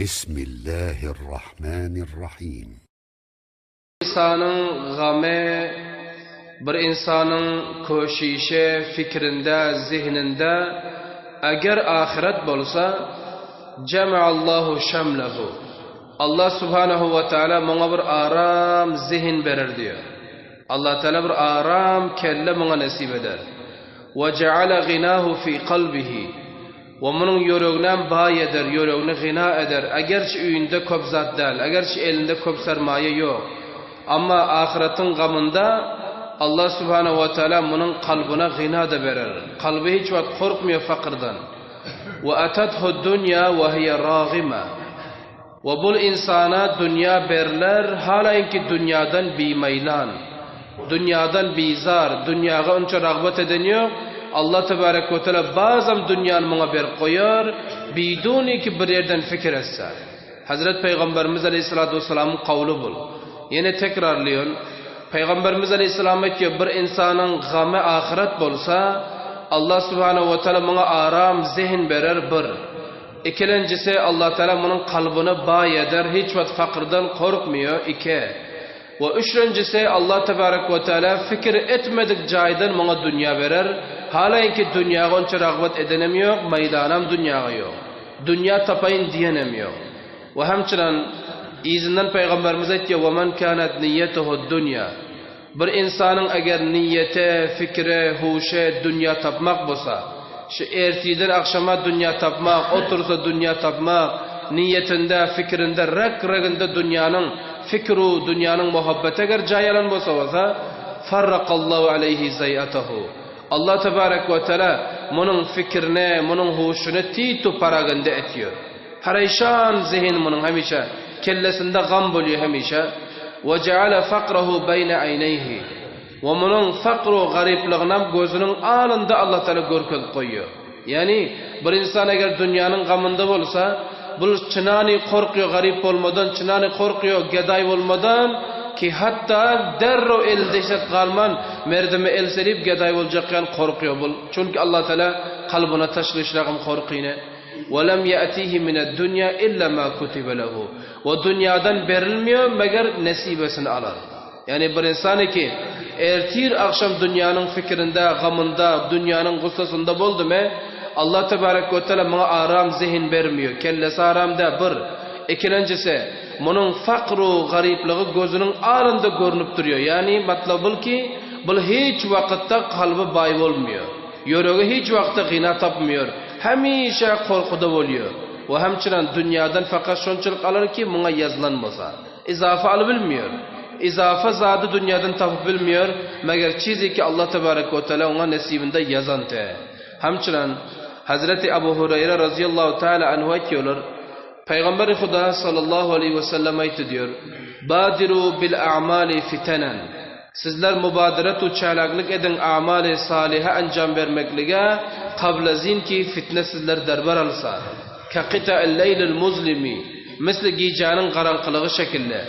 Bismillahirrahmanirrahim. İnsanın gamı, bir insanın koşişi, fikrinde, zihninde, eğer ahiret bolsa, cem'allahu şemlehu. Allah subhanahu ve teala bana bir aram zihin verir diyor. Allah teala bir aram kelle bana nasip eder. Ve ceale ginahu fi kalbihi. Ve bunun yüreğinden bay eder, yüreğini gina eder. Eğerçi üyünde köp zat değil, eğerçi elinde köp sermaye yok. Ama ahiretin gamında Allah subhanahu ve teala bunun kalbine gina da verir. Kalbi hiç vakit korkmuyor fakirden. Ve atathu dünya ve hiye râgime. Ve bu insana dünya berler, halayınki dünyadan bimeylan, dünyadan bizar, dünyaya önce rağbet edeniyor. Allah tebarek ve teala bazen dünyanın bana ber koyar, biduni ki bir yerden fikir etse. Hazreti Peygamberimiz Aleyhisselatü Vesselam'ın kavlu bul. Yine tekrarlıyor. Peygamberimiz Aleyhisselam ki bir insanın gamı ahiret bolsa, Allah Subhanahu ve teala bana aram zihin verir bir. İkincisi Allah teala bunun kalbini bay eder, hiç vakit fakirden korkmuyor. İki. Ve üçüncüsü Allah tebarek ve teala fikir etmedik caydan bana dünya verir. Halayınki dünyaya onca rağbet edenemiyor, meydanam dünyaya yok. Dünya tapayın diyenemiyor. Ve hemçinin izinden Peygamberimiz etti وَمَنْ كَانَتْ نِيَّتُهُ الدُّنْيَا. Bir insanın eğer niyeti, fikri, huşu dünya tapmak bolsa, şu ertiden akşama dünya tapmak, otursa dünya tapmak, niyetinde, fikrinde, rek-reginde dünyanın fikru, dünyanın muhabbeti eğer cayalan bolsa, farrakallahu aleyhi zayatahu. Allah tebarek ve teala bunun fikrini, bunun huşunu titu paragında etiyor. Perişan zihin bunun hemişe, kellesinde gam buluyor hemişe. Ve ceale fakrahu beyne ayneyhi. Ve bunun fakru garipliğinden gözünün alında Allah teala görkül koyuyor. Yani bir insan eğer dünyanın gamında olsa, bu çınani korkuyor garip olmadan, çınani korkuyor geday olmadan, ki hatta derro el deşet kalman merdeme el serip geday olacakken korkuyor bul. Çünkü Allah Teala kalbine taşlışlığım korkuyne. وَلَمْ يَأْتِهِ مِنَ الدُّنْيَا إِلَّا مَا كُتِبَ لَهُ. O dünyadan verilmiyor meğer nesibesini alır. Yani bir insanı ki ertir akşam dünyanın fikrinde, gamında, dünyanın gussasında buldu mu, Allah Tebarek ve Teala bana aram zihin vermiyor. Kellesi aramda bir. İkincisi, bunun fakru garipliği gözünün alında görünüp duruyor. Yani matlabıl ki, bu hiç vakitte kalbi bay olmuyor. Yüreği hiç vakitte gina tapmıyor. Hemişe korkuda oluyor. Ve hemçinin dünyadan fakat şunçılık alır ki buna yazılanmasa. İzafe alıbilmiyor. İzafe zadı dünyadan tapıp bilmiyor. Meğer çizi ki Allah Tebarek ve Teala ona nesibinde yazan te. Hemçinin Hazreti Ebu Hureyre radıyallahu teala anhu etiyorlar. Peygamberi Huda sallallahu aleyhi ve sellem ayeti diyor. Badiru bil a'mali fitenen. Sizler mübadiret uçalaklık edin amali salihe ancam vermekliğe kablazin ki fitne sizler derbar alsa. Kaqita'il leylil muzlimi. Misli giycanın karanqılığı şekilde.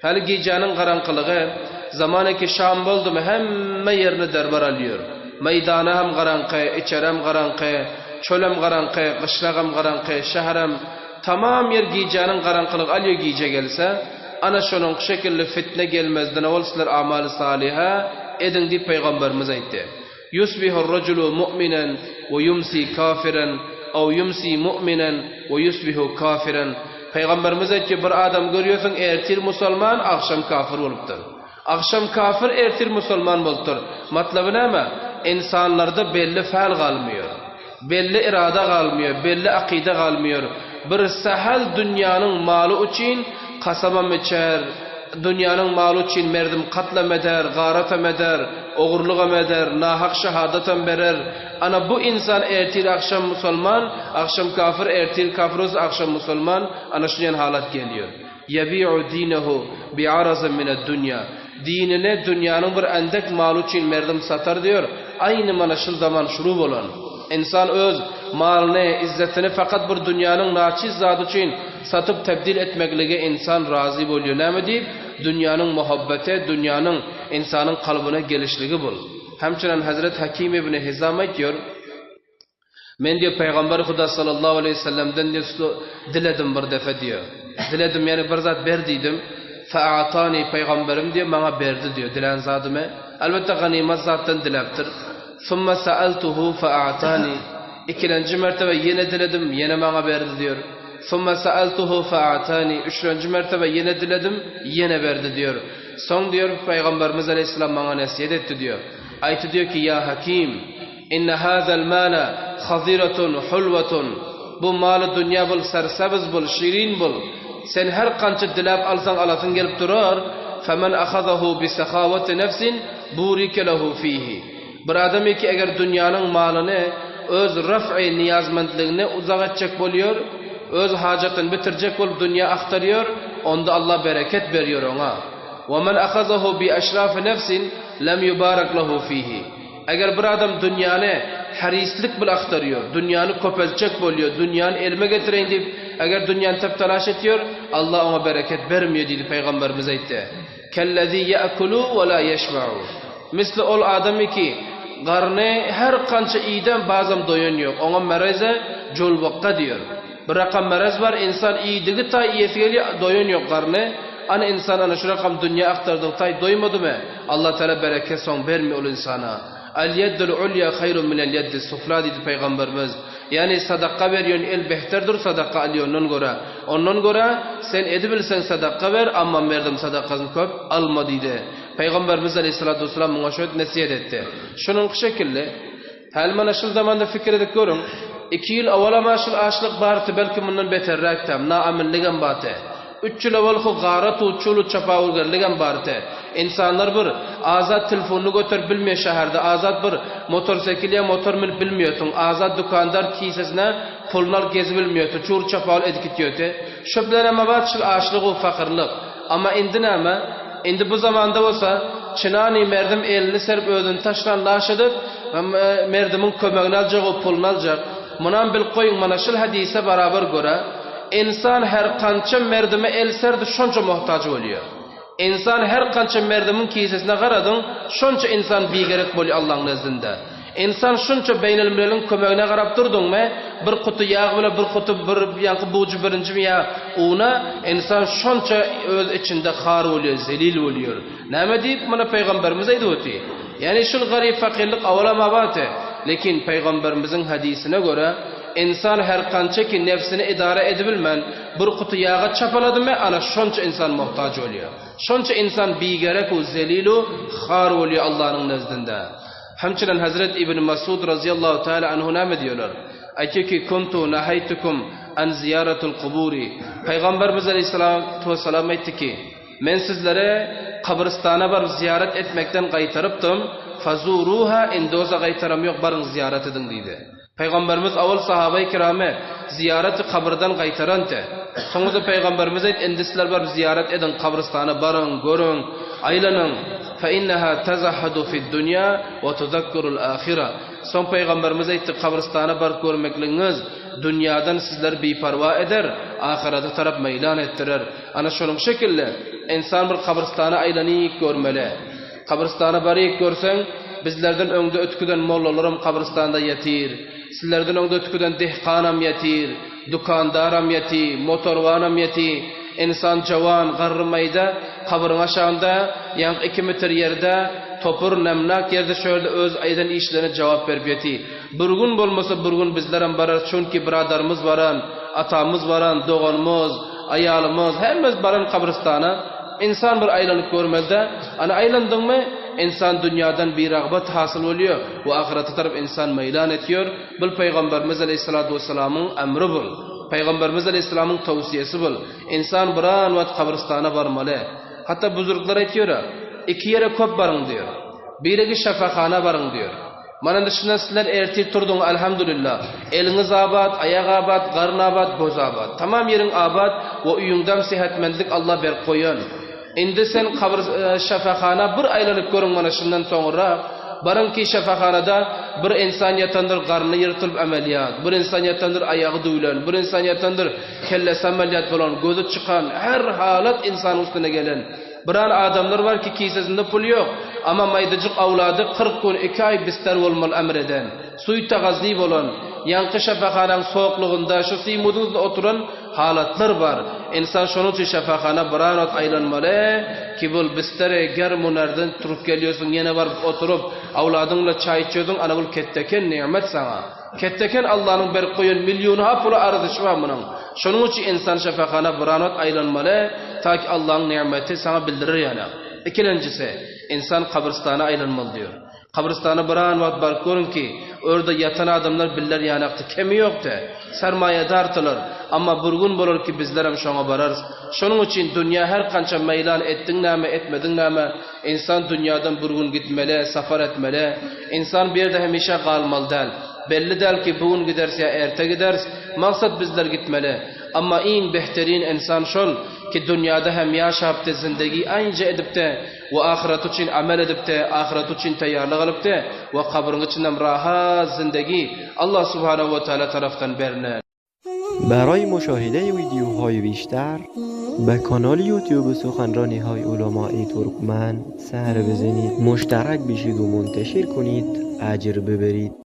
Hal giycanın karanqılığı zamanı ki Şam oldu mu hemme yerini derbar alıyor. Meydana hem karanqı, içerem karanqı, çölem karanqı, kışlağım karanqı, şehrim tamam yer giycanın karanqılığı alıyor giyce gelse, ana şunun şekilde fitne gelmezden olsunlar amali saliha edin deyip Peygamberimiz ayette. Yusbihur raculu mu'minen ve yumsi kafiren ev yumsi mu'minen ve yusbihu kafiren. Peygamberimiz ayette bir adam görüyorsun ertir Müslüman, akşam kafir oluptur. Akşam kafir ertir Müslüman oluptur. Matlabı ne mi? İnsanlarda belli faal kalmıyor. Belli irade kalmıyor, belli akide kalmıyor. Bir sahal dünyanın malı için kasabam içer, dünyanın malı için merdim katlam eder, garatam eder, oğurluğam eder, nahak şehadetem verir. Ana bu insan ertir akşam Müslüman, akşam kafir, ertir kafir akşam Müslüman, ana şunyan halat geliyor. Yabi'u dinehu bi'arazın mined dünya. Dinine dünyanın bir endek malı için merdim satar diyor. Aynı manaşıl zaman şurub olan. İnsan öz malını, izzetini fakat bir dünyanın naçiz zat için satıp tebdil etmekliğe insan razı oluyor. Ne mi deyip? Dünyanın muhabbeti, dünyanın insanın kalbine gelişliği bul. Hemçinin Hazreti Hakim İbni Hizam diyor, Men diyor Peygamber Huda sallallahu aleyhi ve sellem'den diyor diledim bir defa diyor. Diledim yani bir zat berdiydim. Fa'atani peygamberim diyor bana berdi diyor dilen zatıma. Elbette ganimet zattan dileptir. Thumma sa'altuhu fa'atani. İkinci mertebe yine diledim yine bana berdi diyor. Thumma sa'altuhu fa'atani. Üçüncü mertebe yine diledim yine verdi diyor. Son diyor Peygamberimiz Aleyhisselam bana nasihat etti diyor. Ayeti diyor ki ya Hakim inne hâzel mâle haziratun hulvatun. Bu malı dünya bul, sersabız bul, şirin bul. Sen her kança dilep alsan alasın gelip durur. Femen ahazahu bi sehavati nefsin burike lehu fihi. Bir adam ki eğer dünyanın malını öz raf'i niyazmendliğine uzak edecek buluyor, öz hacetini bitirecek bulup dünya aktarıyor, onda Allah bereket veriyor ona. وَمَنْ أَخَذَهُ بِأَشْرَافِ نَفْسٍ لَمْ يُبَارَكْ لَهُ فِيهِ. Eğer bir adam dünyanı harislik bil aktarıyor, dünyanı kopelçek buluyor, dünyanı elime getireyim deyip eğer dünyanı teptalaş ediyor, Allah ona bereket vermiyor dedi Peygamberimiz ayette. كَالَّذ۪ي يَأْكُلُوا وَلَا يَشْبَعُوا. Misli ol adamı ki karnı her kança iyiden bazen doyun yok. Ona mereze colbakka diyor. Bir rakam merez var, insan iyidigi ta iyetgeli doyun yok karnı. Ana insan ana şu rakam dünya aktardığı tay doymadı mı? Allah Teala bereket son vermiyor ol insana. El yeddül ulya hayrun minel yeddil sufla dedi Peygamberimiz. Yani sadaka veriyorsun el behterdir sadaka alıyor ondan göre. Ondan göre sen edebilsen sadaka ver ama verdim sadakasını köp alma dedi. Peygamberimiz Aleyhisselatü Vesselam buna şöyle nasihat etti. Şunun şekilde helman aşıl zamanda fikir edip görün. 2 yıl avalama aşıl açlık bağırtı belki bundan beter rektam na aminligen batı. 3 yıl evvel o garatu çulu çapa urgerligen barte. İnsanlar bir azat telefonunu götür bilmiyor şehirde. Azat bir motorsikliye motor mil bilmiyorsun. Azat dükandar kisesine pullar gezi bilmiyorsun. Çur çapa edip gidiyordu. Şöpleneme var çıl açlık o fakirlik. Ama indi neme? İndi bu zamanda olsa çınani merdim elini serip özünü taşlan laşıdık. Merdimin kömeğini alacak o pulunu alacak. Munan bil koyun manaşıl hadise beraber göre. İnsan her kança merdime el serdi şonca muhtaç oluyor. İnsan her kança merdimin kisesine qaradın şonca insan bigerek boluyor Allah'ın nezdinde. İnsan şonca beynelmilelin kömeğine qarab durdun mu bir kutu yağ bile bir kutu bir yankı buğcu birinci mi ya ona insan şonca öz içinde xar oluyor, zelil oluyor. Näme deyip bana Peygamberimiz aytdı. Yani şu garip fakirlik avalama batı. Lekin Peygamberimizin hadisine göre İnsan her kança ki nefsini idare edebilmen bir kutu yağa çapaladı mı ana şonca insan muhtaç oluyor. Şonca insan bigerek o zelilu khar oluyor Allah'ın nezdinde. Hemçinin Hazret İbn Masud radıyallahu teala anhu ne diyorlar? Ayki ki kuntu nahaytukum an ziyaretul kuburi. Peygamberimiz aleyhissalatu vesselam etti ki men sizlere kabristana var ziyaret etmekten kaytarıptım. Fazuruha indoza kaytaram yok barın ziyaret edin dedi. Peygamberimiz avval sahabe-i kirame ziyareti kabirden kaytarante. Sonra Peygamberimiz ayet endisler var ziyaret edin kabristana barın, görün, aylanın. فَاِنَّهَا تَزَحَدُ فِي الدُّنْيَا وَتُذَكُّرُ الْآخِرَةِ. Son Peygamberimiz ayet kabristana bar görmekliğiniz dünyadan sizler biparva eder, ahirete taraf meydan ettirir. Ana şunun şekilde insan bir kabristana aylanı görmeli. Kabristana barı görsen bizlerden öňde ötküden mollalarım kabristanda yatir. Sizlerden öňde ötküden dehqanam yatir, dukandaram yatir, motorvanam yatir. İnsan cavan garrymayda kabryň aşağında ýa 2 metr ýerde topur nemnak ýerde şöyle öz aýdan işlerine jogap berip yatir. Bir gün bolmasa bir gün bizlerim barar çünki biradarymyz baran, atamyz baran, doganymyz, aýalymyz hemmemiz baran kabristana. İnsan bir aýlanyp görmelde, ana aýlandyňmy insan dünyadan bir rağbet hasıl oluyor ve ahirete taraf insan meylan ediyor. Bu Peygamberimiz Aleyhisselatü Vesselam'ın emri bu. Peygamberimiz Aleyhisselam'ın tavsiyesi bu. İnsan bir an vat kabristana varmalı. Hatta buzurglar ediyor, 2 yere köp barın diyor. Birigi şafakhana barın diyor. Mana dışında sizler ertir turdun elhamdülillah. Eliniz abad, ayak abad, qarın abad, göz abad. Tamam yerin abad ve uyungdan sihatmendlik Allah ber koyun. Indi sen kabr şafakhana bir aylanıp görün mana şundan sonra barın ki şafakhanada bir insan yatandır qarını yırtılıp ameliyat, bir insan yatandır ayağı duyulan, bir insan yatandır kellesi ameliyat bolan, gözü çıkan her halat insan üstüne gelen. Biran adamlar var ki kisesinde pul yok ama maydacık avladı 40 gün 2 ay bister olmalı emreden. Suyu tagazli bolan, yankı şafakanan soğukluğunda şu simuduzda oturan halatlar var. İnsan şunun için şafakana biranot aylanmalı ki bul bistere germunardan turup geliyorsun yine var oturup avladınla çay içiyordun ana bul ketteken nimet sana. Ketteken Allah'ın bir koyun milyonu hapula ardışı var bunun. Şunun için insan şafakana biranot aylanmalı ta ki Allah'ın nimeti sana bildirir yani. İkincisi insan kabristana aylanmalı diyor. Kabristana biran vat bar görün ki orada yatan adamlar biller yanaqtı kemi yoktu. Sermayedartılar ama burgun bolur ki bizler hem şoňa bararız. Şonuň üçin dünya her kança meylan etdiň näme etmediň näme insan dünýadan burgun gitmeli, safar etmeli. İnsan bir yerde hemişe galmaly däl. Belli däl ki bugün giderse erte gideriz. Maksat bizler gitmeli. Ama en behterin insan şol ki dünyada hem yaşaptı zindagi aynca edipde ve ahiret için amel edipde, ahiret için tayyorlik alıpdı ve kabrin içinden rahat zindagi Allah subhanahu ve taala taraftan berilen. برای مشاهده ویدیوهای بیشتر به کانال یوتیوب سخنرانی های علماء ترکمن سر بزنید، مشترک بشید و منتشر کنید، اجر ببرید.